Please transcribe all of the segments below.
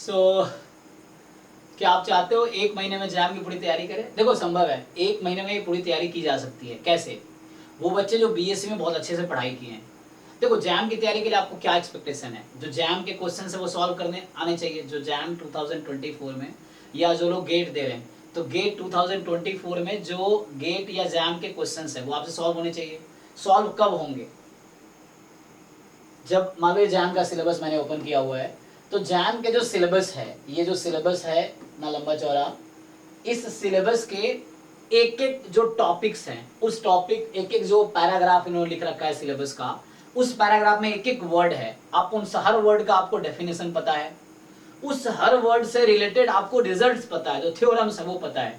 सो क्या आप चाहते हो एक महीने में जैम की पूरी तैयारी करें? देखो संभव है, एक महीने में ये पूरी तैयारी की जा सकती है। कैसे? वो बच्चे जो बीएससी में बहुत अच्छे से पढ़ाई किए हैं। देखो जैम की तैयारी के लिए आपको क्या एक्सपेक्टेशन है? जो जैम के क्वेश्चन है वो सॉल्व करने आने चाहिए। जो जैम 2024 में या जो लोग गेट दे रहे हैं, तो गेट 2024 में जो गेट या जैम के क्वेश्चन है वो आपसे सॉल्व होने चाहिए। सॉल्व कब होंगे? जब मान लो जैम का सिलेबस मैंने ओपन किया हुआ है, तो जैम के जो सिलेबस है, ये जो सिलेबस है ना लंबा चौड़ा, इस सिलेबस के एक एक जो टॉपिक्स हैं, उस टॉपिक एक एक जो पैराग्राफ इन्होंने लिख रखा है सिलेबस का, उस पैराग्राफ में एक एक वर्ड है। आप उन हर वर्ड का आपको डेफिनेशन पता है, उस हर वर्ड से रिलेटेड आपको रिजल्ट्स पता है, जो थ्योरम्स है वो पता है।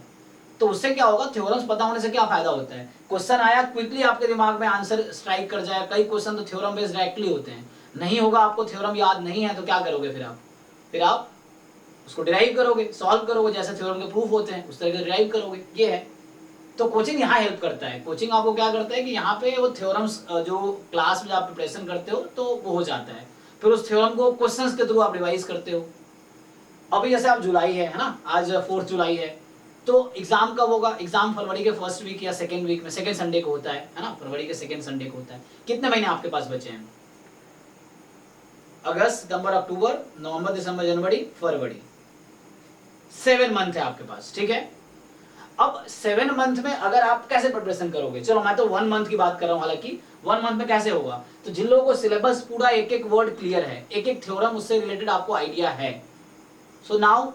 तो उससे क्या होगा? थ्योरम्स पता होने से क्या फायदा होता है? क्वेश्चन आया, क्विकली आपके दिमाग में आंसर स्ट्राइक कर जाए। कई क्वेश्चन तो थ्योरम बेस्ड डायरेक्टली होते हैं। नहीं होगा, आपको थ्योरम याद नहीं है तो क्या करोगे? फिर आप उसको डिराइव करोगे, सॉल्व करोगे, जैसे थ्योरम के प्रूफ होते हैं उस तरह से डिराइव करोगे। ये है। तो कोचिंग यहाँ हेल्प करता है। कोचिंग आपको क्या करता है कि यहाँ पे वो थ्योरम्स जो क्लास में आप प्रिपरेशन करते हो तो वो हो जाता है। फिर उस थ्योरम को क्वेश्चंस के थ्रू आप रिवाइज करते हो। अभी जैसे आप जुलाई है ना, आज 4 जुलाई है, तो एग्जाम कब होगा? एग्जाम फरवरी के फर्स्ट वीक या सेकेंड वीक में, सेकेंड संडे को होता है ना, फरवरी के सेकेंड संडे को होता है। कितने महीने आपके पास बचे हैं? अगस्त, सितंबर, अक्टूबर, नवंबर, दिसंबर, जनवरी, फरवरी, 7 मंथ है आपके पास। ठीक है। अब 7 मंथ में अगर आप कैसे प्रिपरेशन करोगे? चलो मैं तो 1 मंथ की बात कर रहा हूं, हालांकि 1 मंथ में कैसे होगा? तो जिन लोगों को सिलेबस पूरा एक एक वर्ड क्लियर है, एक एक थ्योरम उससे रिलेटेड आपको आइडिया है, सो नाउ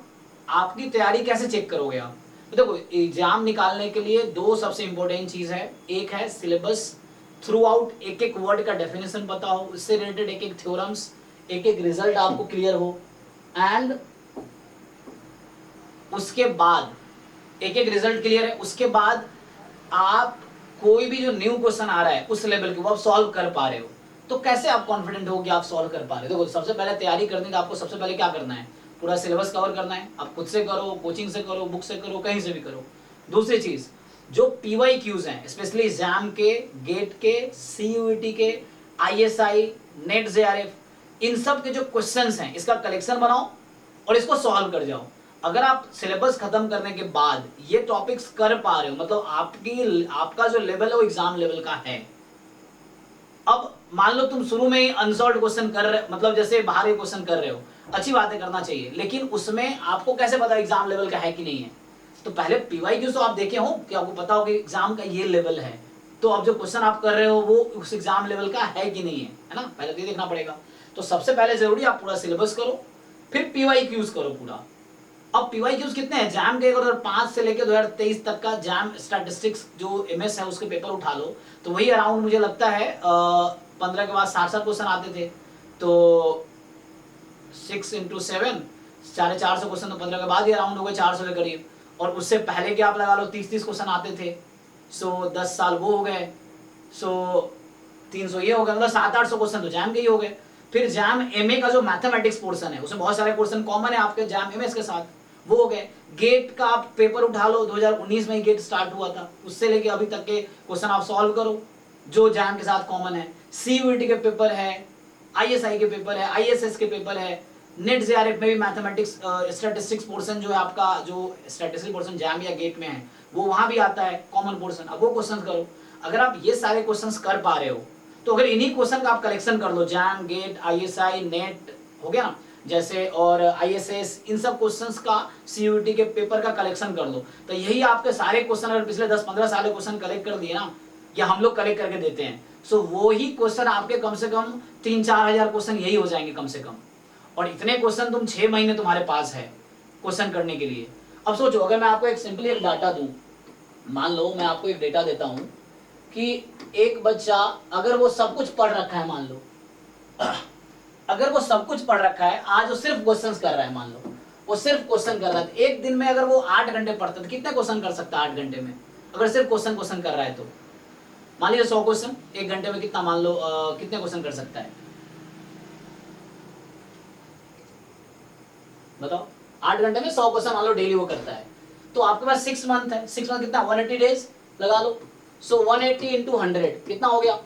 आपकी तैयारी कैसे चेक करोगे आप? तो देखो एग्जाम निकालने के लिए 2 सबसे इंपॉर्टेंट चीज है। एक है सिलेबस थ्रू आउट, एक एक वर्ड का डेफिनेशन पता हो, उससे रिलेटेड एक एक थ्योरम्स, एक एक रिजल्ट आपको क्लियर हो। एंड उसके बाद एक एक रिजल्ट क्लियर है, उसके बाद आप कोई भी जो न्यू क्वेश्चन आ रहा है उस लेवल के वो आप सॉल्व कर पा रहे हो। तो कैसे आप कॉन्फिडेंट हो कि आप सॉल्व कर पा रहे हो? देखो सबसे पहले तैयारी करनी तो आपको सबसे पहले क्या करना है? पूरा सिलेबस कवर करना है। आप खुद से करो, कोचिंग से करो, बुक से करो, कहीं से भी करो। दूसरी चीज, जो PYQs हैं, स्पेशली एग्जाम के, गेट के, CUET के, ISI, नेट JRF, इन सब के जो क्वेश्चंस हैं इसका कलेक्शन बनाओ और इसको सॉल्व कर जाओ। अगर आप सिलेबस खत्म करने के बाद ये टॉपिक्स कर पा रहे हो, मतलब आपका जो लेवल है वो एग्जाम लेवल का है। अब मान लो तुम शुरू में ही अनसॉल्व क्वेश्चन कर रहे, मतलब जैसे बाहर के क्वेश्चन कर रहे हो, अच्छी बात है, करना चाहिए, लेकिन उसमें आपको कैसे पता एग्जाम लेवल का है कि नहीं है? तो पहले PYQ तो आप देखे हो कि आपको पता हो कि एग्जाम का ये लेवल है, तो अब जो क्वेश्चन आप कर रहे हो वो उस एग्जाम लेवल का है कि नहीं है ना? पहले तो ये देखना पड़ेगा। तो सबसे पहले जरूरी आप पूरा सिलेबस करो, फिर PYQs करो पूरा। अब PYQs कितने हैं जैम के? अगर 5 से लेकर 2023 तक का जैम स्टैटिस्टिक्स जो MS है उसके पेपर उठा लो, तो वही अराउंड मुझे लगता है 15 के बाद 60 क्वेश्चन आते थे। तो 6 × 7 450 क्वेश्चन, तो 15 के बाद ही अराउंड हो गए 400 के करीब। और उससे पहले के आप लगा लो 30 क्वेश्चन आते थे। सो 10 साल वो हो गए, सो 300 ये हो गए, मतलब 700-800 क्वेश्चन तो जैम के ही हो गए। फिर जैम MA का जो मैथमेटिक्स पोर्शन है उसमें बहुत सारे क्वेश्चन कॉमन है आपके जैम MS के साथ, वो हो गए। गेट का आप पेपर उठा लो, 2019 में ही गेट स्टार्ट हुआ था, उससे लेके अभी तक के क्वेश्चन आप सॉल्व करो जो जैम के साथ कॉमन है। CUET के पेपर है, ISI के पेपर है, ISS के पेपर है, नेट JRF में भी मैथमेटिक्स स्टैटिस्टिक्स पोर्शन जो है आपका, जो स्टैटिस्टिक्स पोर्शन जैम या गेट में है वो वहां भी आता है कॉमन पोर्शन। अब वो क्वेश्चन करो। अगर आप ये सारे क्वेश्चन कर पा रहे हो, तो अगर इन्हीं क्वेश्चन का आप कलेक्शन कर लो, जैम, गेट, ISI, नेट हो गया ना जैसे, और ISS, इन सब क्वेश्चंस का CUET के पेपर का कलेक्शन कर लो, तो यही आपके सारे क्वेश्चन अगर पिछले 10-15 साल के क्वेश्चन कलेक्ट कर दिए ना, या हम लोग कलेक्ट करके देते हैं, सो वो ही क्वेश्चन आपके कम से कम 3-4 हजार क्वेश्चन यही हो जाएंगे कम से कम। और इतने क्वेश्चन तुम 6 महीने तुम्हारे पास है क्वेश्चन करने के लिए। अब सोचो, अगर मैं आपको एक सिंपली एक डाटा दूं, मान लो मैं आपको एक डेटा देता हूं कि एक बच्चा अगर वो सब कुछ पढ़ रखा है, मान लो अगर वो सब कुछ पढ़ रखा है, आज वो सिर्फ क्वेश्चंस कर रहा है, मान लो वो सिर्फ क्वेश्चन कर रहा है, एक दिन में अगर वो 8 घंटे पढ़ता है तो कितने क्वेश्चन कर सकता है 8 घंटे में? अगर सिर्फ क्वेश्चन कर रहा है तो मान लीजिए 100 क्वेश्चन, एक घंटे में कितना, मान लो कितने क्वेश्चन कर सकता है बताओ? 8 घंटे में 100 क्वेश्चन मान लो डेली वो करता है, तो आपके पास 6 मंथ है, 6 मंथ कितना, 180 डेज लगा लो। सो 180 × 100 कितना हो गया?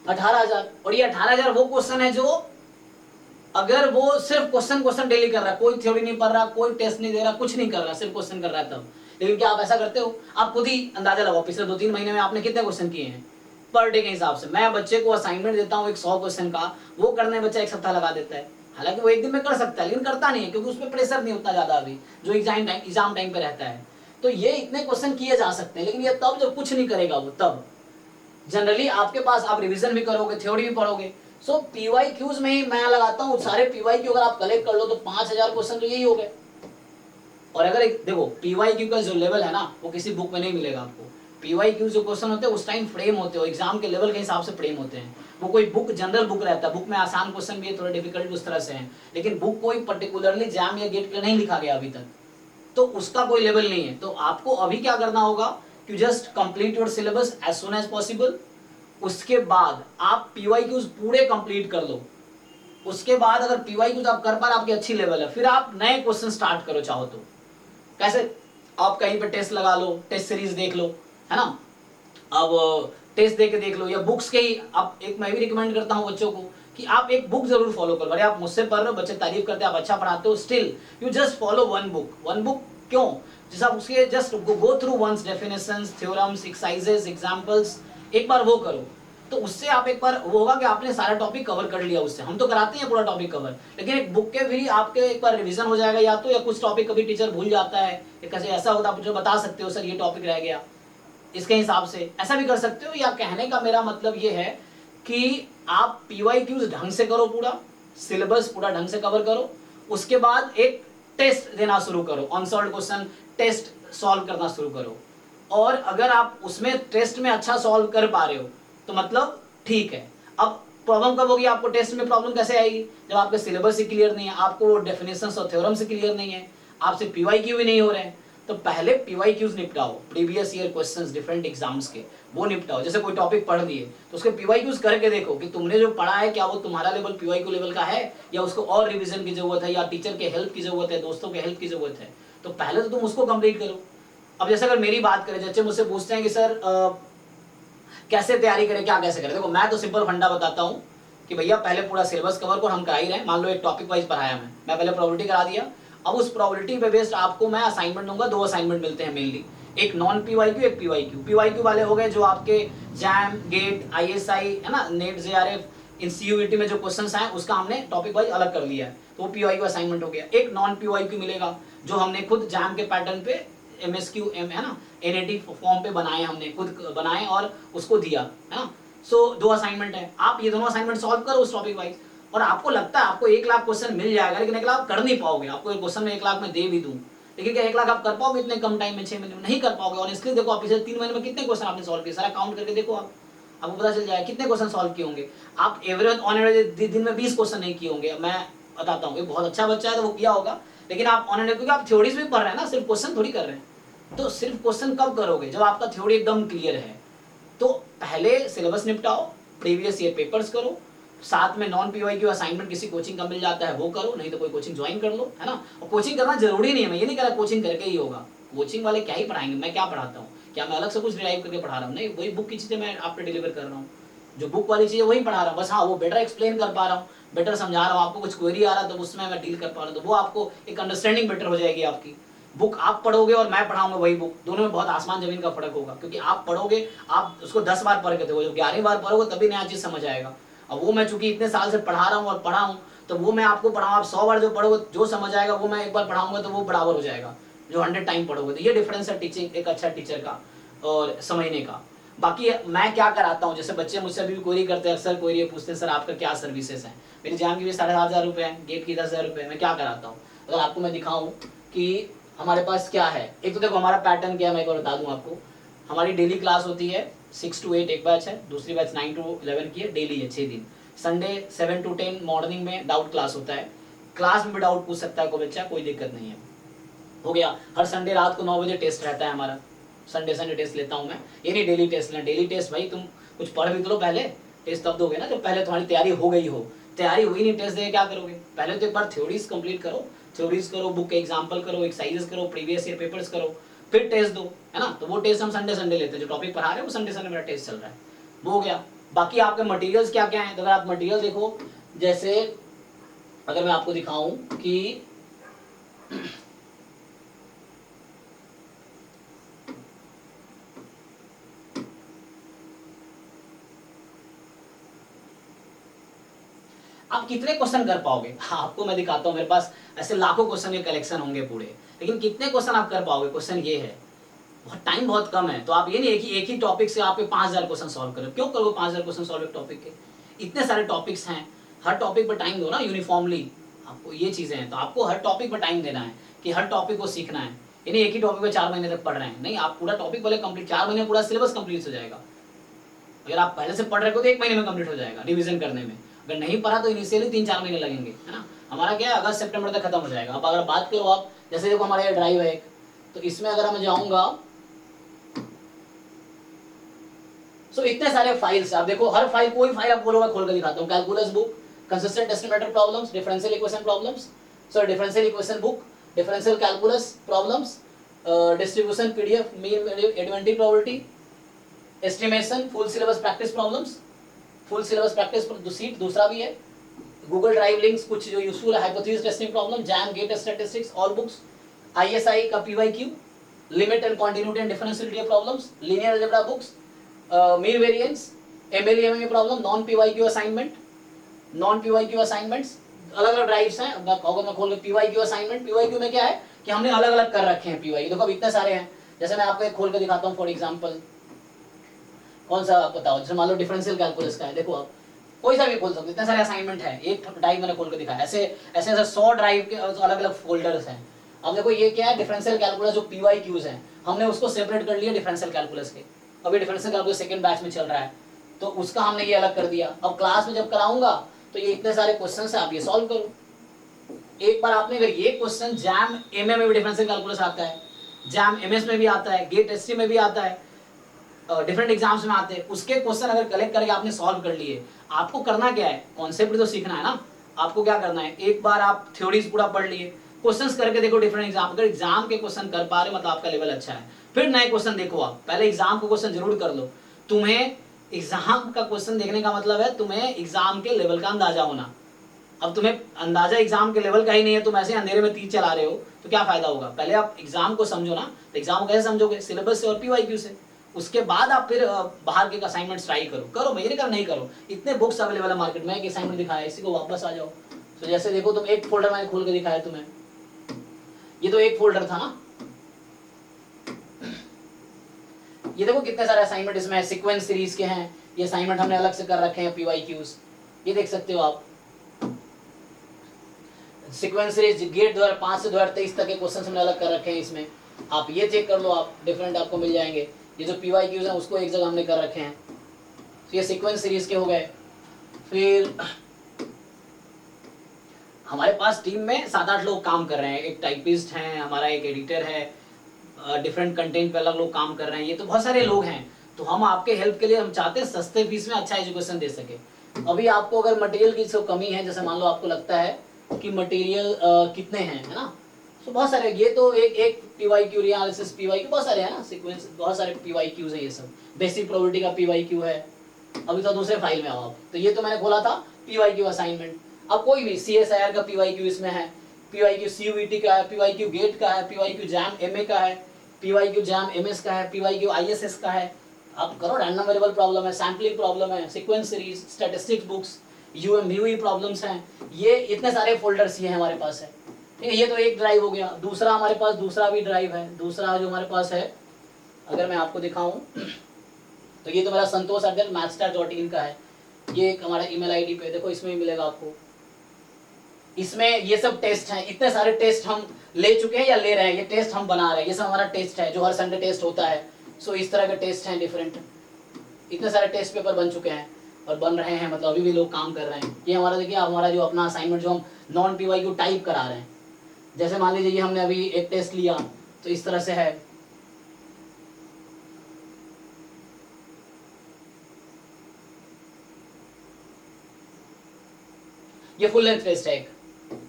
18,000। और ये 18,000 वो क्वेश्चन है जो अगर वो सिर्फ क्वेश्चन डेली कर रहा है, कोई थ्योरी नहीं पढ़ रहा, कोई टेस्ट नहीं दे रहा, कुछ नहीं कर रहा, सिर्फ क्वेश्चन कर रहा है तब। लेकिन क्या आप ऐसा करते हो? आप खुद ही अंदाजा लगाओ पिछले 2-3 महीने में आपने कितने क्वेश्चन किए हैं पर डे के हिसाब से। मैं बच्चे को असाइनमेंट देता हूँ एक 100 क्वेश्चन का, वो करने में बच्चा 1 सप्ताह लगा देता है। हालांकि वो एक दिन में कर सकता है लेकिन करता नहीं है, क्योंकि उसमें प्रेशर नहीं उतना ज्यादा अभी जो एग्जाम टाइम पे रहता है। तो ये इतने क्वेश्चन किए जा सकते हैं, लेकिन ये तब जब कुछ नहीं करेगा वो, तब जनरली आपके पास आप रिवीजन भी करोगे, थ्योरी भी पढ़ोगे। सो पीवाईक्यूज में ही मैं लगाता हूँ सारे पीवाईक्यू, अगर आप कलेक्ट कर लो तो 5000 क्वेश्चन तो यही हो गए। और अगर देखो पीवाईक्यू का जो लेवल है ना, वो किसी बुक में नहीं मिलेगा आपको। पीवाईक्यू जो क्वेश्चन होते हैं उस टाइम फ्रेम होते हैं, एग्जाम के लेवल के हिसाब से फ्रेम होते हैं। वो कोई बुक जनरल बुक रहता है, बुक में आसान क्वेश्चन भी है, थोड़े डिफिकल्ट उस तरह से हैं, लेकिन बुक कोई पर्टिकुलरली जैम या गेट के लिए नहीं लिखा गया अभी तक, तो उसका कोई लेवल नहीं है। तो आपको अभी क्या करना होगा कि just complete your syllabus as soon as possible. उसके बाद आप पीवाईक्यूज पूरे कंप्लीट कर लो। उसके बाद अगर पीवाईक्यूज आप कर पा रहे, आपकी अच्छी लेवल है, फिर आप नए क्वेश्चन स्टार्ट करो चाहो तो। कैसे? आप कहीं पे टेस्ट लगा लो, टेस्ट सीरीज देख लो, है ना, अब टेस्ट दे के देख लो, या बुक्स के ही आप एक, मैं भी रिकमेंड करता हूँ बच्चों को कि आप एक बुक जरूर फॉलो करो। अरे आप मुझसे पढ़ रहे हो, बच्चे तारीफ करते हैं, आप अच्छा पढ़ाते हो, still you just follow one book. क्यों? जैसे आप उसके just go through once definitions, theorems, exercises, examples, एक बार वो करो, तो उससे आप एक बार वो होगा कि आपने सारा टॉपिक कवर कर लिया। उससे हम तो कराते हैं पूरा टॉपिक कवर, लेकिन एक बुक के भी आपके एक बार रिवीजन हो जाएगा, या तो या कुछ टॉपिक कभी टीचर भूल जाता है, कैसे ऐसा होता है, आप मुझे बता सकते हो सर ये टॉपिक रह गया, इसके हिसाब से ऐसा भी कर सकते हो। या कहने का मेरा मतलब ये है कि आप पीवाईक्यूज ढंग से करो, पूरा सिलेबस पूरा ढंग से कवर करो। उसके बाद एक टेस्ट देना शुरू करो, अनसॉल्व्ड क्वेश्चन टेस्ट सॉल्व करना शुरू करो। और अगर आप उसमें टेस्ट में अच्छा सॉल्व कर पा रहे हो तो मतलब ठीक है। अब प्रॉब्लम कब होगी आपको टेस्ट में? प्रॉब्लम कैसे आएगी? जब आपके सिलेबस ही क्लियर नहीं है, आपको डेफिनेशंस और थ्योरम से क्लियर नहीं है, आपसे पीवाईक्यू भी नहीं हो रहे हैं। तो पहले पीवाईक्यूज निपटाओ, previous year questions different exams के, वो निपटाओ। जैसे कोई टॉपिक पढ़ लिए तो उसके पीवाईक्यूज करके देखो कि तुमने जो पढ़ा है क्या वो तुम्हारा लेवल पीवाईक्यू लेवल का है, या उसको और रिवीजन की जरूरत है, या टीचर के हेल्प की जरूरत है, दोस्तों के हेल्प की जरूरत है। तो पहले तो तुम उसको कंप्लीट करो। अब जैसे अगर मेरी बात करें, बच्चे मुझसे पूछते हैं कि सर कैसे तैयारी करें, क्या कैसे करें? देखो मैं तो सिंपल फंडा बताता हूँ कि भैया पहले पूरा सिलेबस कवर करो, हम करा ही रहे हैं। मान लो एक टॉपिक वाइज पढ़ाया मैं पहले प्रोबेबिलिटी करा दिया। अब उस प्रोबेबिलिटी पे बेस्ड आपको मैं असाइनमेंट दूंगा, 2 असाइनमेंट मिलते हैं मेनली, एक नॉन पीवाईक्यू, एक पीवाईक्यू। पीवाईक्यू वाले हो गए जो आपके जैम, गेट, आईएसआई, है ना, नेट, जेआरएफ, इन सीयूईटी में जो क्वेश्चंस आए उसका हमने टॉपिक वाइज अलग कर लिया है, तो वो पीवाईक्यू असाइनमेंट हो गया। एक नॉन पीवाईक्यू मिलेगा जो हमने खुद जैम के पैटर्न पे एमएसक्यू है ना, एनएटी फॉर्म पे बनाए, हमने खुद बनाए और उसको दिया, है ना। सो 2 असाइनमेंट है, आप ये दोनों असाइनमेंट सॉल्व करो उस टॉपिक वाइज। और आपको लगता है आपको 1 लाख क्वेश्चन मिल जाएगा, लेकिन 1 लाख कर नहीं पाओगे। आपको एक क्वेश्चन में 1 लाख में दे भी दूं, लेकिन क्या 1 लाख आप कर पाओगे इतने कम टाइम में? 6 महीने में नहीं कर पाओगे। और इसलिए देखो आप पिछले 3 महीने में कितने क्वेश्चन आपने सॉल्व किए, सारा काउंट करके देखो, आपको पता चल जाएगा कितने क्वेश्चन सॉल्व किए होंगे। आप एवरेज ऑन एवरेज दिन में 20 क्वेश्चन नहीं किए होंगे। मैं बताता हूँ, बहुत अच्छा बच्चा है तो वो किया होगा, लेकिन आप ऑन एवरेज, क्योंकि आप थ्योरीज भी पढ़ रहे हैं ना, सिर्फ क्वेश्चन थोड़ी कर रहे हैं। तो सिर्फ क्वेश्चन कब करोगे? जब आपका थ्योरी एकदम क्लियर है। तो पहले सिलेबस निपटाओ, प्रीवियस ईयर पेपर्स करो, साथ में नॉन पीवाईक्यू असाइनमेंट किसी कोचिंग का मिल जाता है वो करो, नहीं तो कोई कोचिंग ज्वाइन कर लो, है ना। और कोचिंग करना जरूरी नहीं है, मैं ये नहीं कह रहा कोचिंग करके ही होगा। कोचिंग वाले क्या ही पढ़ाएंगे, मैं क्या पढ़ाता हूँ, क्या मैं अलग से कुछ डिराइव करके पढ़ा रहा हूँ? नहीं, वही बुक की चीजें मैं आप पे डिलीवर कर रहा हूँ, जो बुक वाली चीजें वही पढ़ा रहा हूँ। बस हाँ, वो बेटर एक्सप्लेन कर पा रहा हूँ, बेटर समझा रहा हूँ। आपको कुछ क्वेरी आ रहा है तो उसमें मैं डील कर पा रहा हूँ, तो वो आपको एक अंडरस्टैंडिंग बेटर हो जाएगी आपकी। बुक आप पढ़ोगे और मैं पढ़ाऊंगा वही बुक, दोनों में बहुत आसमान जमीन का फर्क होगा। क्योंकि आप पढ़ोगे, आप उसको 10 बार पढ़ के देखो, जब 11वीं बार पढ़ोगे तभी नया चीज समझ आएगा। अब वो मैं चूंकि इतने साल से पढ़ा रहा हूँ और पढ़ा हूँ, तो वो मैं आपको पढ़ाऊँ, आप 100 बार जो पढ़ोगे जो समझ आएगा वो मैं एक बार पढ़ाऊंगा तो वो बराबर हो जाएगा जो 100 टाइम पढ़ोगे। तो ये डिफरेंस है टीचिंग, एक अच्छा टीचर का और समझने का। बाकी मैं क्या कराता हूँ, जैसे बच्चे मुझसे अभी भी क्वेरी करते हैं, अक्सर क्वेरी पूछते हैं सर आपका क्या सर्विसेज है। मेरी जैम की भी 7,500 रुपये है, गेट की 10,000 रुपये। मैं क्या कराता हूँ अगर आपको मैं दिखाऊँ कि हमारे पास क्या है। एक तो देखो हमारा पैटर्न क्या है, मैं एक बार बता दूं आपको। हमारी डेली क्लास होती है 6 to 8 एक बैच है, दूसरी बैच 9 to 11 की है, डेली है 6 दिन। संडे 7 to 10 मॉर्निंग में डाउट क्लास होता है, क्लास में भी डाउट पूछ सकता है कोई बच्चा, कोई दिक्कत नहीं है। हो गया। हर संडे रात को 9 बजे टेस्ट रहता है हमारा, संडे टेस्ट लेता हूँ मैं। ये नहीं डेली टेस्ट लेना, डेली टेस्ट भाई तुम कुछ पढ़ भी तो लो पहले, टेस्ट तब दोगे ना जब पहले तुम्हारी तैयारी हो गई हो। तैयारी हुई नहीं, टेस्ट दे क्या करोगे? पहले तो एक बार थ्योरीज कंप्लीट करो, थ्योरीज करो, बुक के एग्जांपल करो, एक्सरसाइजेस करो, प्रीवियस ईयर पेपर्स करो, फिर टेस्ट दो, है ना। तो वो टेस्ट हम संडे लेते हैं, जो टॉपिक पढ़ा रहे हैं वो संडे मेरा टेस्ट चल रहा है, वो हो गया। बाकी आपके मटेरियल्स क्या क्या हैं, तो अगर आप मटेरियल देखो, जैसे अगर मैं आपको दिखाऊं कि आप कितने क्वेश्चन कर पाओगे, आपको मैं दिखाता हूं, मेरे पास ऐसे लाखों क्वेश्चन के कलेक्शन होंगे पूरे, लेकिन कितने क्वेश्चन आप कर पाओगे, क्वेश्चन ये है। बहुत टाइम बहुत कम है, तो आप ये नहीं है कि एक ही टॉपिक से आप 5000 क्वेश्चन सॉल्व करो। क्यों करोगे 5000 क्वेश्चन सॉल्व एक टॉपिक के? इतने सारे टॉपिक्स हैं, हर टॉपिक पर टाइम दो ना यूनिफॉर्मली। आपको ये चीजें हैं, तो आपको हर टॉपिक पर टाइम देना है कि हर टॉपिक को सीखना है। यानी एक ही टॉपिक पर 4 महीने तक पढ़ रहे हैं, नहीं, आप पूरा टॉपिक बोले कंप्लीट 4 महीने पूरा सिलेबस कंप्लीट हो जाएगा। अगर आप पहले से पढ़ रहे हो तो 1 महीने में कंप्लीट हो जाएगा रिवीजन करने में। अगर नहीं पढ़ा तो इनिशियली 3-4 महीने लगेंगे, है ना। हमारा क्या है, अगस्त सितंबर तक खत्म हो जाएगा। अब अगर बात करो आप, जैसे देखो हमारा ये ड्राइव है एक, तो इसमें अगर मैं जाऊंगा सो इतने सारे फाइल्स, आप देखो हर फाइल, कोई फाइल आप बोलोगे खोल कर दिखाता हूँ। Calculus book, consistent estimated problems, differential equation problems, sorry differential equation book, differential calculus problems, distribution PDF, mean adventive probability, estimation, full syllabus practice problems, full syllabus practice seat दूसरा भी है, गूगल ड्राइव लिंक्स कुछ जो useful है, hypothesis testing problem, JAM GATE statistics, all books, ISI का PYQ, limit and quantity and differentiability problems, linear algebra books, mean variance, MLE MME problem, non PYQ assignment, non PYQ assignments, अलग अलग drives हैं। अगर मैं खोल के PYQ assignment, PYQ में क्या है कि हमने अलग अलग कर रखे हैं पीवाईक्यू। देखो अब इतने सारे हैं, जैसे मैं आपको एक खोल के दिखाता हूँ फॉर एग्जांपल, कौन सा बताओ, जैसे मान लो डिफरेंशियल कैलकुलस का है, देखो आप कोई सा भी खोल सकते, इतने सारे असाइनमेंट है, एक ड्राइव मैंने खोल के दिखाया। ऐसे ऐसे 100 ड्राइव के अलग अलग फोल्डर्स हैं। अब देखो ये क्या है, डिफरेंशियल कैलकुलस जो पीवाईक्यूज हैं, हमने उसको सेपरेट कर लिया डिफरेंशियल कैलकुलस के। अभी डिफरेंशियल कैलकुलस सेकंड बैच में चल रहा है, तो उसका हमने ये अलग कर दिया। अब क्लास में जब कराऊंगा तो ये इतने सारे क्वेश्चन है, आप ये सॉल्व करो। एक बार आपने अगर ये क्वेश्चन जैम एमए में भी डिफरेंशियल कैलकुलस आता है, जैम एमएस में भी आता है, गेट एसटी में भी आता है, डिफरेंट एग्जाम्स में आते हैं, उसके क्वेश्चन अगर कलेक्ट करके आपने सॉल्व कर लिए, आपको करना क्या है, कॉन्सेप्ट तो सीखना है ना। आपको क्या करना है, एक बार आप थ्योरीज पूरा पढ़ लिए, क्वेश्चंस करके देखो डिफरेंट एग्जाम, अगर एग्जाम के क्वेश्चन कर पा रहे मतलब आपका लेवल अच्छा है। फिर नए क्वेश्चन देखो, आप पहले एग्जाम को क्वेश्चन जरूर कर लो। तुम्हें एग्जाम का क्वेश्चन देखने का मतलब है तुम्हें एग्जाम के लेवल का अंदाजा होना। अब तुम्हें अंदाजा एग्जाम के लेवल का ही नहीं है, तुम ऐसे अंधेरे में तीर चला रहे हो, तो क्या फायदा होगा। पहले आप एग्जाम को समझो ना, तो एग्जाम को कैसे समझोगे, सिलेबस से और पीवाईक्यू से। उसके बाद आप फिर बाहर के असाइनमेंट्स ट्राई करो, मैं ये नहीं कर नहीं करो, इतने बुक्स अवेलेबल है मार्केट में। एक असाइनमेंट दिखाया, इसी को वापस आ जाओ। तो जैसे देखो तुम एक फोल्डर मैंने खोल के दिखाया तुम्हें, ये तो एक फोल्डर था ना, ये देखो कितने सारे असाइनमेंट इसमें है, सीक्वेंस सीरीज के हैं, ये असाइनमेंट हमने अलग से कर रखे हैं पीवाईक्यूज, ये देख सकते हो आप। सीक्वेंस सीरीज गेट 2005 से 2023 तक के क्वेश्चन हमने अलग कर रखे हैं इसमें, आप ये चेक कर लो, आप डिफरेंट आपको मिल जाएंगे। ये जो पीवाईक्यूज हैं उसको एक जगह हमने कर रखे हैं, तो ये सीक्वेंस सीरीज के हो गए। फिर हमारे पास टीम में 7-8 लोग काम कर रहे हैं, एक टाइपिस्ट हैं हमारा, एक एडिटर है, डिफरेंट कंटेंट पे अलग लोग काम कर रहे हैं, ये तो बहुत सारे लोग हैं। तो हम आपके हेल्प के लिए हम चाहते हैं सस्ते फीस में अच्छा एजुकेशन दे सके। अभी आपको अगर मटेरियल की तो कमी है, जैसे मान लो आपको लगता है कि मटेरियल कितने हैं, है ना, तो बहुत सारे, ये तो एक पीवाईक्यू एनालिसिस पीवाईक्यू बहुत सारे हैं ना, सीक्वेंस बहुत सारे पीवाईक्यूज हैं, ये सब बेसिक प्रोबेबिलिटी का पीवाईक्यू है। अभी तो दूसरे फाइल में आओ आप, तो ये तो मैंने खोला था पीवाईक्यू असाइनमेंट। अब कोई भी सीएसआईआर का पीवाईक्यू इसमें है, पीवाईक्यू सीयूईटी का है, पीवाईक्यू गेट का है, पीवाईक्यू जैम एमए का है, पीवाईक्यू जैम एमएस का है, पीवाईक्यू आईएसएस का है। आप करो, रैंडम वेरिएबल प्रॉब्लम है, सैम्पलिंग प्रॉब्लम है, sequence series, statistics books, UMV problems हैं, ये इतने सारे फोल्डर्स ये हमारे पास है। ठीक है, ये तो एक ड्राइव हो गया। दूसरा हमारे पास दूसरा भी ड्राइव है, दूसरा जो हमारे पास है अगर मैं आपको दिखाऊं तो ये तो मेरा संतोष@mathstar.in का है, ये एक हमारा ईमेल आईडी पे देखो, इसमें मिलेगा आपको। इसमें ये सब टेस्ट हैं, इतने सारे टेस्ट हम ले चुके हैं या ले रहे हैं, ये टेस्ट हम बना रहे हैं, ये सब हमारा टेस्ट है जो हर संडे टेस्ट होता है। सो इस तरह के टेस्ट हैं डिफरेंट, इतने सारे टेस्ट पेपर बन चुके हैं और बन रहे हैं, मतलब अभी भी लोग काम कर रहे हैं। ये हमारा देखिए, हमारा जो अपना असाइनमेंट जो हम नॉन पीवाईक्यू टाइप करा रहे हैं, जैसे मान लीजिए ये हमने अभी एक टेस्ट लिया, तो इस तरह से है। ये फुल लेंथ टेस्ट है एक,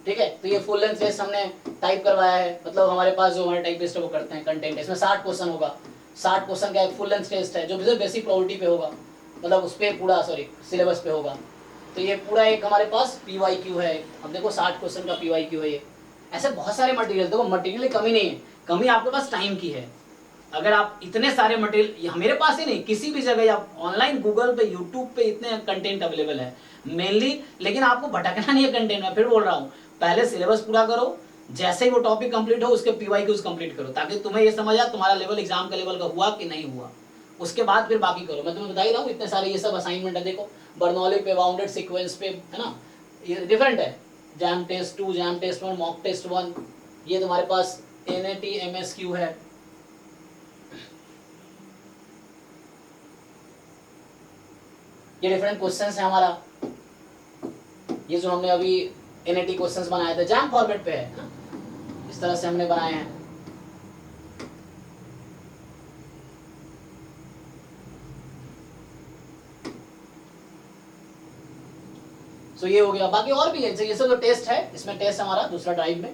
ठीक है, तो ये फुल लेंथ टेस्ट हमने टाइप करवाया है, मतलब हमारे पास जो हमारे टाइपिस्ट है वो करते हैं कंटेंट, इसमें 60 क्वेश्चन होगा, 60 क्वेश्चन का एक फुल लेंथ टेस्ट है जो बेसिक प्रोबेबिलिटी पे होगा, मतलब उस पर पूरा सॉरी सिलेबस पे होगा। तो ये पूरा एक हमारे पास PYQ है। अब देखो 60 क्वेश्चन का PYQ है ये। ऐसे बहुत सारे मटेरियल, देखो मटेरियल की कमी नहीं है, कमी आपके पास टाइम की है। अगर आप इतने सारे मटेरियल, मेरे पास ही नहीं, किसी भी जगह आप ऑनलाइन गूगल पे, यूट्यूब पे इतने कंटेंट अवेलेबल है मेनली, लेकिन आपको भटकना नहीं है कंटेंट में। फिर बोल रहा हूँ, पहले सिलेबस पूरा करो, जैसे ही वो टॉपिक कंप्लीट हो उसके PYQs कंप्लीट करो, ताकि तुम्हें ये समझ आए तुम्हारा लेवल एग्जाम का लेवल का हुआ कि नहीं हुआ। उसके बाद फिर बाकी करो। मैं तुम्हें बता ही रहा हूँ, इतने सारे ये सब असाइनमेंट है। देखो बर्नौली पे, बाउंडेड सीक्वेंस पे, है ना, ये डिफरेंट है। JAM test 2, JAM test 1, mock test 1, ये तुम्हारे पास NAT MSQ है। ये डिफरेंट क्वेश्चंस है हमारा। ये जो हमने अभी NAT क्वेश्चंस बनाए थे जैम फॉर्मेट पे है ना, इस तरह से हमने बनाए हैं। तो ये हो गया। बाकी और भी है, ये सब जो टेस्ट है, इसमें टेस्ट हमारा दूसरा ड्राइव में,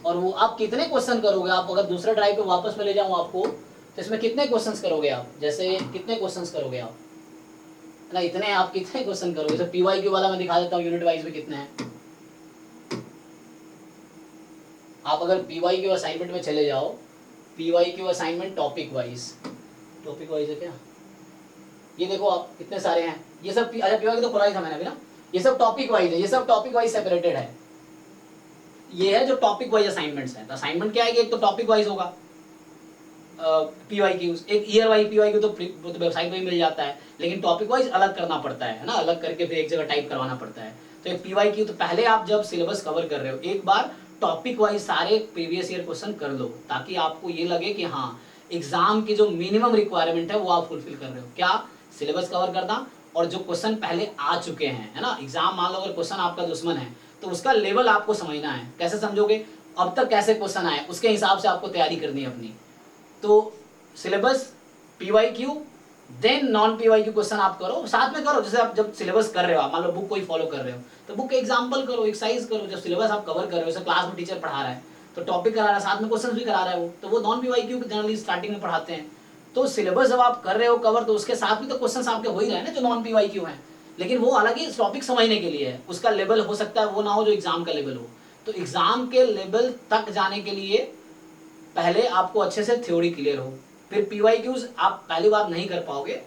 और वो आप कितने क्वेश्चन करोगे। आप अगर दूसरा ड्राइव पे वापस में ले जाऊं आपको, तो इसमें कितने क्वेश्चंस करोगे आप, जैसे कितने क्वेश्चंस करोगे आप ना, इतने आप कितने क्वेश्चन करोगे। तो PYQ वाला मैं दिखा देता हूँ यूनिट वाइज में कितने हैं। आप अगर PYQ असाइनमेंट में चले जाओ, PYQ असाइनमेंट टॉपिक वाइज है क्या, ये देखो आप कितने सारे हैं। ये सब अच्छा PYQ तो खुला ही था मैंने अभी ना, ये सब टॉपिक वाइज है, ये सब टॉपिक वाइज सेपरेटेड है। ये है जो टॉपिक वाइज असाइनमेंट्स है। तो असाइनमेंट क्या है कि एक तो टॉपिक वाइज होगा PYQs, एक ईयर वाइज PYQ तो वेबसाइट में मिल जाता है, लेकिन टॉपिक वाइज अलग करना पड़ता है ना, अलग करके फिर एक जगह टाइप करवाना पड़ता है। तो एक PYQ, तो पहले आप जब सिलेबस कवर कर रहे हो, एक बार टॉपिक वाइज सारे प्रीवियस ईयर क्वेश्चन कर लो, ताकि आपको ये लगे कि हाँ एग्जाम की जो मिनिमम रिक्वायरमेंट है वो आप फुलफिल कर रहे हो। क्या, सिलेबस कवर करना, और जो क्वेश्चन पहले आ चुके हैं, है ना। एग्जाम मान लो अगर क्वेश्चन आपका दुश्मन है, तो उसका लेवल आपको समझना है। कैसे समझोगे, अब तक कैसे क्वेश्चन आए, उसके हिसाब से आपको तैयारी करनी है अपनी। तो syllabus, PYQ, then non PYQ question आप करो, साथ में करो। जैसे आप जब सिलेबस कर रहे हो, आप मान लो बुक कोई फॉलो कर रहे हो, तो बुक के एग्जाम्पल करो, एक्सरसाइज करो। जब सिलेबस आप कवर कर रहे हो, जैसे क्लास में टीचर पढ़ा रहा है, तो टॉपिक करा रहा है, साथ में क्वेश्चन भी करा रहा है वो, तो वो नॉन PYQ जनरली स्टार्टिंग में पढ़ाते हैं। तो सिलेबस जब आप कर रहे हो कवर, तो उसके साथ भी तो क्वेश्चन आपके हो ही रहे हैं ना जो नॉन PYQ है, लेकिन वो अलग ही टॉपिक समझने के लिए है। उसका लेवल हो सकता है वो ना हो जो एग्जाम का लेवल हो। तो एग्जाम के लेवल तक जाने के लिए पहले आपको अच्छे से थ्योरी क्लियर हो, फिर PYQs आप पहली बार नहीं कर पाओगे,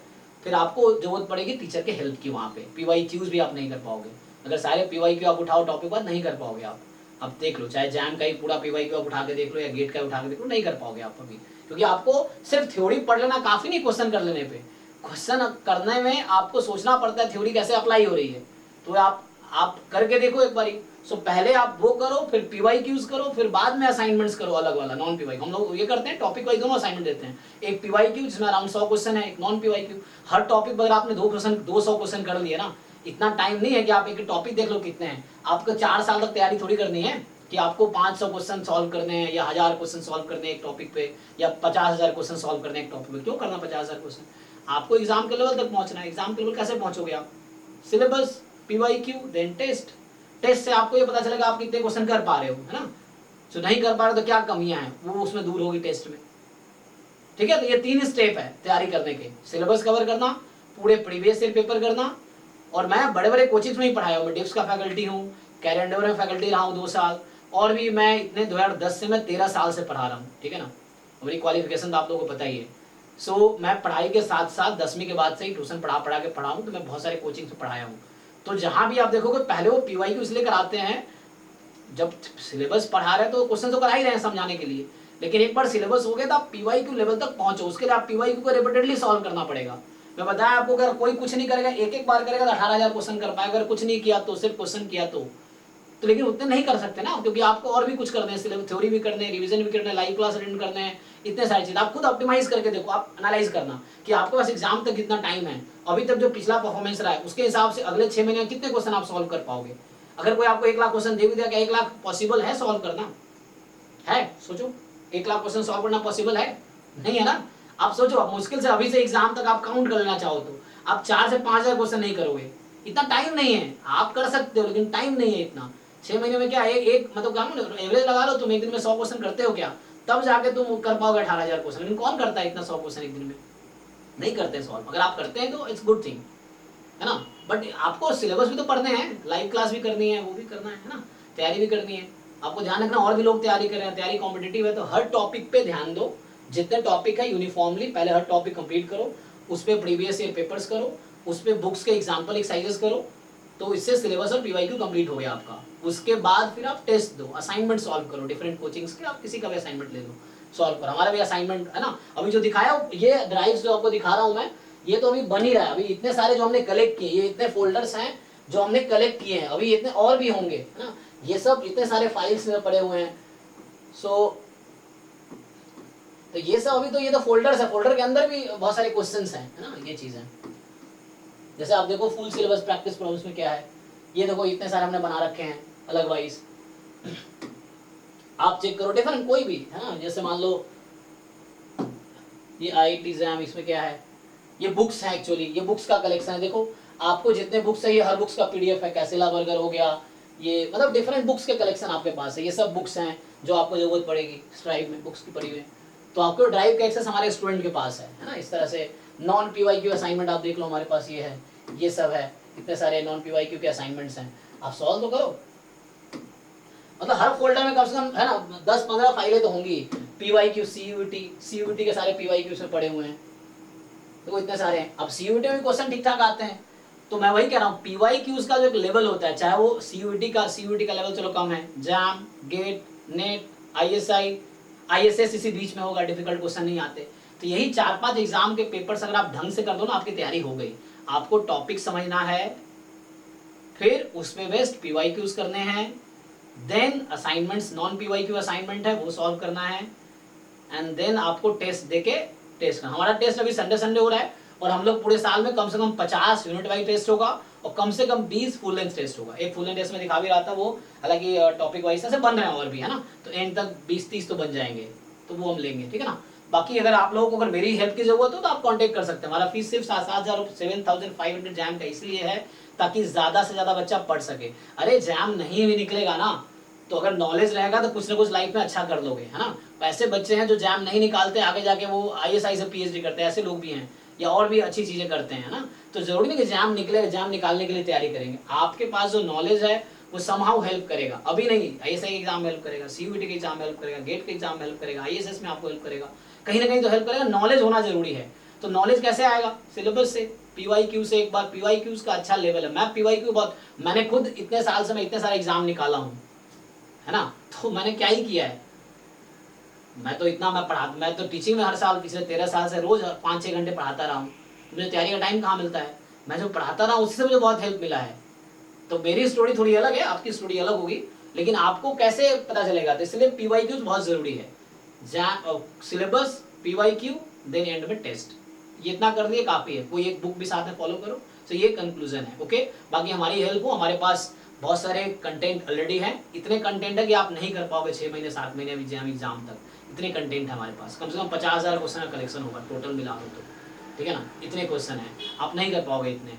फिर आपको जरूरत पड़ेगी टीचर के हेल्प की। वहाँ पे PYQs भी आप नहीं कर पाओगे। अगर सारे PYQ आप उठाओ टॉपिक वाइज, नहीं कर पाओगे आप। अब देख लो, चाहे जैम का ही पूरा PYQ आप उठा के देख लो या गेट का उठा के देख लो, नहीं कर पाओगे आप अभी, क्योंकि आपको सिर्फ थ्योरी पढ़ लेना काफी नहीं क्वेश्चन कर लेने पे। क्वेश्चन करने में आपको सोचना पड़ता है थ्योरी कैसे अप्लाई हो रही है। तो आप करके देखो एक बारी। सो पहले आप वो करो, फिर PYQs करो, फिर बाद में असाइनमेंट्स करो अलग वाला नॉन PYQ। हम लोग ये करते हैं, टॉपिक वाइज दोनों असाइनमेंट देते हैं, एक PYQ जिसमें अराउंड 100 क्वेश्चन है, एक नॉन PYQ। हर टॉपिक पर अगर आपने 200 क्वेश्चन कर लिए ना, इतना टाइम नहीं है कि आप एक टॉपिक देख लो कितने हैं। आपको 4 साल तक तैयारी थोड़ी करनी है कि आपको 500 क्वेश्चन सॉल्व करने हैं, या 1000 क्वेश्चन सॉल्व करने हैं एक टॉपिक पे, या 50,000 क्वेश्चन सॉल्व करने हैं एक टॉपिक पे। क्यों करना 50,000 क्वेश्चन, आपको एग्जाम के लेवल तक पहुंचना है। एग्जाम के लेवल कैसे पहुंचोगे आप, syllabus, PYQ, then test. Test से आपको ये पता चलेगा आप कितने क्वेश्चन कर पा रहे हो, है ना। जो नहीं कर पा रहे तो क्या कमियां हैं वो उसमें दूर होगी टेस्ट में। ठीक है, तो ये 3 स्टेप है तैयारी करने के, सिलेबस कवर करना, पूरे प्रीवियस ईयर पेपर करना। और मैं बड़े बड़े कोचिंग में ही पढ़ाया हूँ, मैं डिप्स का फैकल्टी हूँ, कैरियर में फैकल्टी रहा हूँ 2 साल, और भी मैं इतने 2010 से मैं 13 साल से पढ़ा रहा हूँ। ठीक है ना, मेरी क्वालिफिकेशन तो आप लोगों को पता ही है। सो मैं पढ़ाई के साथ साथ 10वीं के बाद से ही ट्यूशन पढ़ा के पढ़ा हूँ, तो मैं बहुत सारे कोचिंग से पढ़ाया हूँ। तो जहां भी आप देखोगे पहले वो PYQ इसलिए कराते हैं, जब सिलेबस पढ़ा रहे तो क्वेश्चन तो करा ही रहे हैं समझाने के लिए, लेकिन एक बार सिलेबस हो गया तो आप PYQ लेवल तक पहुंचो, उसके लिए आप PYQ को रिपीटेडली सॉल्व करना पड़ेगा। मैं बताया आपको, अगर कोई कुछ नहीं करेगा, एक बार करेगा तो 18,000 क्वेश्चन कर पाएगा, अगर कुछ नहीं किया तो, सिर्फ क्वेश्चन किया तो लेकिन उतने नहीं कर सकते ना, क्योंकि आपको और भी कुछ करने हैं, सिलेबस थ्योरी भी करने हैं, रिवीजन भी करना है, लाइव क्लास अटेंड करने हैं, इतने सारी चीज। आप खुद ऑप्टिमाइज करके देखो, आप एनालाइज करना कि आपके पास एग्जाम तक कितना टाइम है, अभी तक जो पिछला परफॉर्मेंस रहा है उसके हिसाब से अगले 6 महीने में कितने क्वेश्चन आप सॉल्व कर पाओगे। अगर कोई आपको 1 लाख क्वेश्चन दे भी दिया, क्या 1 लाख पॉसिबल है सॉल्व करना, है? सोचो, 1 लाख क्वेश्चन सॉल्व करना पॉसिबल है? नहीं है ना। आप सोचो, आप मुश्किल से अभी से एग्जाम तक आप काउंट कर लेना चाहो तो आप 4 से 5,000 क्वेश्चन नहीं करोगे, इतना टाइम नहीं है। आप कर सकते हो लेकिन टाइम नहीं है इतना। 6 महीने में क्या एक मतलब क्या एवरेज लगा लो, तुम एक दिन में 100 क्वेश्चन करते हो क्या, तब जाके तुम कर पाओगे 18,000 क्वेश्चन। लेकिन कौन करता है इतना 100 क्वेश्चन एक दिन में, नहीं करते सॉल्व। अगर आप करते हैं तो इट्स गुड थिंग, है ना। बट आपको सिलेबस भी तो पढ़ने हैं, लाइव क्लास भी करनी है, वो भी करना है ना, तैयारी भी करनी है। आपको ध्यान रखना और भी लोग तैयारी कर रहे हैं, तैयारी कॉम्पिटिटिव है, तो हर टॉपिक पे ध्यान दो। जितने टॉपिक है यूनिफॉर्मली पहले हर टॉपिक कंप्लीट करो, उस पर प्रीवियस ईयर पेपर्स करो, उस पर बुक्स के एग्जाम्पल एक्सरसाइजेस करो, तो इससे सिलेबस और पीवाईक्यू कंप्लीट हो गया आपका। उसके बाद फिर आप टेस्ट दो, असाइनमेंट सॉल्व करो, डिफरेंट कोचिंग्स के आप किसी का भी असाइनमेंट ले लो, सॉल्व करो। हमारा भी असाइनमेंट है ना, अभी जो दिखाया ये ड्राइव्स जो आपको दिखा रहा हूँ मैं, ये तो अभी बन ही रहा है। अभी इतने सारे जो हमने कलेक्ट किए, ये इतने फोल्डर्स हैं जो हमने कलेक्ट किए हैं, अभी इतने और भी होंगे, है ना। ये सब इतने सारे फाइल्स में पड़े हुए हैं। तो ये सब अभी तो ये तो फोल्डर्स है, फोल्डर के अंदर भी बहुत सारे क्वेश्चंस हैं, है ना, ये चीजें। जैसे आप देखो फुल सिलेबस प्रैक्टिस प्रॉब्लम्स में क्या है, ये देखो इतने सारे हमने बना रखे हैं अलग वाइज। आप चेक करो डिफरेंट कोई भी, है ना। जैसे मान लो ये IIT एग्जाम, इसमें क्या है, ये बुक्स हैं एक्चुअली, ये बुक्स का कलेक्शन है। देखो आपको जितने बुक्स है, ये हर बुक्स का PDF है, कैसेला बर्गर हो गया, ये मतलब डिफरेंट बुक्स के कलेक्शन आपके पास है। ये सब बुक्स हैं जो आपको जरूरत पड़ेगी, ड्राइव में बुक्स की पड़ी हुई है। तो आपको ड्राइव का एक्सेस हमारे स्टूडेंट के पास है ना। इस तरह से नॉन PYQ असाइनमेंट आप देख लो, हमारे पास ये है, ये सब है, इतने सारे नॉन PYQ के असाइनमेंट्स हैं, आप सॉल्व तो करो। मतलब हर फोल्डर में कम से कम, है ना, 10-15 फाइलें तो होंगी। PYQ CUET के सारे PYQ में पड़े हुए हैं, तो इतने सारे हैं। अब CUET में भी क्वेश्चन ठीक ठाक आते हैं, तो मैं वही कह रहा हूँ PYQs का जो एक लेवल होता है, चाहे वो CUET का लेवल चलो कम है, जैम, गेट, नेट, ISS इसी बीच में होगा, डिफिकल्ट क्वेश्चन नहीं आते। तो यही 4-5 एग्जाम के पेपर्स अगर आप ढंग से कर दो ना, आपकी तैयारी हो गई। आपको टॉपिक समझना है, फिर उसमें बेस्ड PYQs करने हैं, then assignments, non PYQ assignment है वो सॉल्व करना है, एंड देन आपको टेस्ट देके टेस्ट करना। हमारा टेस्ट अभी संडे हो रहा है, और हम लोग पूरे साल में कम से कम 50 यूनिट वाइज टेस्ट होगा, और कम से कम 20 फुल लेंथ टेस्ट होगा। एक फुल लेंथ टेस्ट में दिखा भी रहा था वो, हालांकि टॉपिक वाइज से बन रहे हैं और भी, है ना, तो एंड तक 20-30 तो बन जाएंगे, तो वो हम लेंगे, ठीक है ना। बाकी अगर आप लोगों को अगर मेरी हेल्प की जरूरत हो तो आप कांटेक्ट कर सकते हैं। हमारा फीस सिर्फ 7,500 जैम का इसलिए है ताकि ज्यादा से ज्यादा बच्चा पढ़ सके। अरे जैम नहीं भी निकलेगा ना, तो अगर नॉलेज रहेगा तो कुछ ना कुछ लाइफ में अच्छा कर लोगे, है ना। ऐसे बच्चे हैं जो जैम नहीं निकालते, आगे जाके वो ISI से PhD करते हैं, ऐसे लोग भी हैं, या और भी अच्छी चीजें करते हैं ना। तो जरूरी नहीं कि जैम निकले, जैम निकालने के लिए तैयारी करेंगे। आपके पास जो नॉलेज है वो समहाउ हेल्प करेगा, अभी नहीं, ISI के एग्जाम में हेल्प करेगा, CUET के एग्जाम में हेल्प करेगा, गेट के एग्जाम में हेल्प करेगा, ISS में आपको हेल्प करेगा, कहीं ना कहीं तो हेल्प करेगा। नॉलेज होना जरूरी है। तो नॉलेज कैसे आएगा? सिलेबस से, PYQ से। एक बार PYQs का अच्छा लेवल है, मैं PYQ बहुत, मैंने खुद इतने साल से मैं इतने सारे एग्जाम निकाला हूँ, है ना। तो मैंने क्या ही किया है, मैं तो इतना मैं तो टीचिंग में हर साल पिछले 13 साल से रोज 5-6 घंटे पढ़ाता रहा हूँ। मुझे तैयारी का टाइम कहाँ मिलता है, मैं जो पढ़ाता रहा हूँ उसी से मुझे बहुत हेल्प मिला है। तो मेरी स्टोरी थोड़ी अलग है, आपकी स्टोरी अलग होगी, लेकिन आपको कैसे पता चलेगा, तो इसलिए PYQ बहुत जरूरी है। सिलेबस, PYQ, देन एंड में टेस्ट, ये इतना कर दिए काफी है। कोई एक बुक भी साथ में फॉलो करो, तो ये कंक्लूजन है। ओके, बाकी हमारी हेल्प हो, हमारे पास बहुत सारे कंटेंट ऑलरेडी हैं। इतने कंटेंट है कि आप नहीं कर पाओगे 6 महीने 7 महीने एग्जाम तक, इतने कंटेंट है हमारे पास। कम से कम 50,000 क्वेश्चन का कलेक्शन होगा टोटल मिला हो तो, ठीक है ना। इतने क्वेश्चन है, आप नहीं कर पाओगे इतने।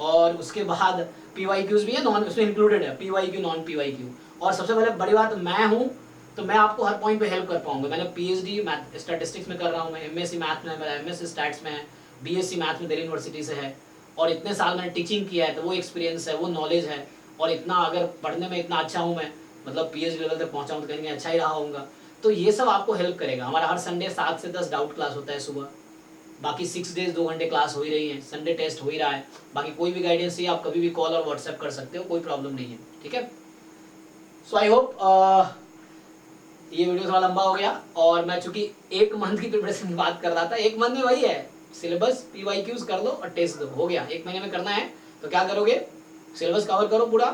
और उसके बाद PYQs भी है, नॉन उसमें इंक्लूडेड है, PYQ नॉन PYQ। और सबसे पहले बड़ी बात, मैं हूँ तो मैं आपको हर पॉइंट पे हेल्प कर पाऊंगा। मैंने PhD मैथ स्टैटिस्टिक्स में कर रहा हूँ, मैं MSc मैथ में, मेरा MS स्टैट्स में है, BSc मैथ में दिल्ली यूनिवर्सिटी से है, और इतने साल मैंने टीचिंग किया है, तो वो एक्सपीरियंस है, वो नॉलेज है। और इतना अगर पढ़ने में इतना अच्छा हूँ मैं, मतलब PhD लेवल तक पहुँचा हूँ, तो कहीं अच्छा ही रहा होगा। तो ये सब आपको हेल्प करेगा। हमारा हर संडे 7 से 10 डाउट क्लास होता है सुबह, बाकी 6 डेज 2 घंटे क्लास हो ही रही है, संडे टेस्ट हो ही रहा है। बाकी कोई भी गाइडेंस चाहिए आप कभी भी कॉल और व्हाट्सएप कर सकते हो, कोई प्रॉब्लम नहीं है, ठीक है। सो आई होप ये वीडियो थोड़ा लंबा हो गया, और मैं चूंकि 1 मंथ की प्रिपरेशन की बात कर रहा था, 1 मंथ में वही है, सिलेबस, PYQs कर लो और टेस्ट दो, हो गया। 1 महीने में करना है तो क्या करोगे, सिलेबस कवर करो पूरा,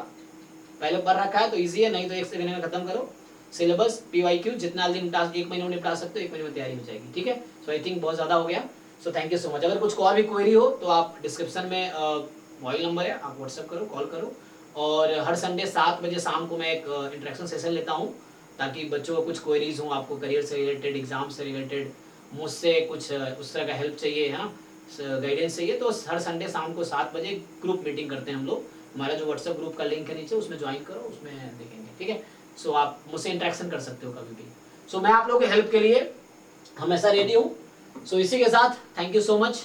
पहले पढ़ रखा है तो ईजी है, नहीं तो 1 महीने में खत्म करो सिलेबस, PYQ जितना जल्दी निपटा 1 महीने में निपटा सकते हो, 1 महीने में तैयारी हो जाएगी, ठीक है। सो आई थिंक बहुत ज्यादा हो गया। So thank you so much. अगर कुछ और भी क्वेरी हो तो आप डिस्क्रिप्शन में मोबाइल नंबर है, आप व्हाट्सएप करो, कॉल करो। और हर संडे 7 बजे शाम को मैं एक इंटरेक्शन सेशन लेता हूँ, ताकि बच्चों को कुछ क्वेरीज हों, आपको करियर से रिलेटेड, एग्जाम से रिलेटेड, मुझसे कुछ उस तरह का हेल्प चाहिए, है ना, गाइडेंस चाहिए, तो हर संडे शाम को 7 बजे ग्रुप मीटिंग करते हैं हम लोग। हमारा जो व्हाट्सएप ग्रुप का लिंक है नीचे, उसमें ज्वाइन करो, उसमें देखेंगे, ठीक है। सो आप मुझसे इंटरेक्शन कर सकते हो कभी भी। सो मैं आप लोगों के हेल्प के लिए हमेशा रेडी हूँ। सो इसी के साथ थैंक यू सो मच।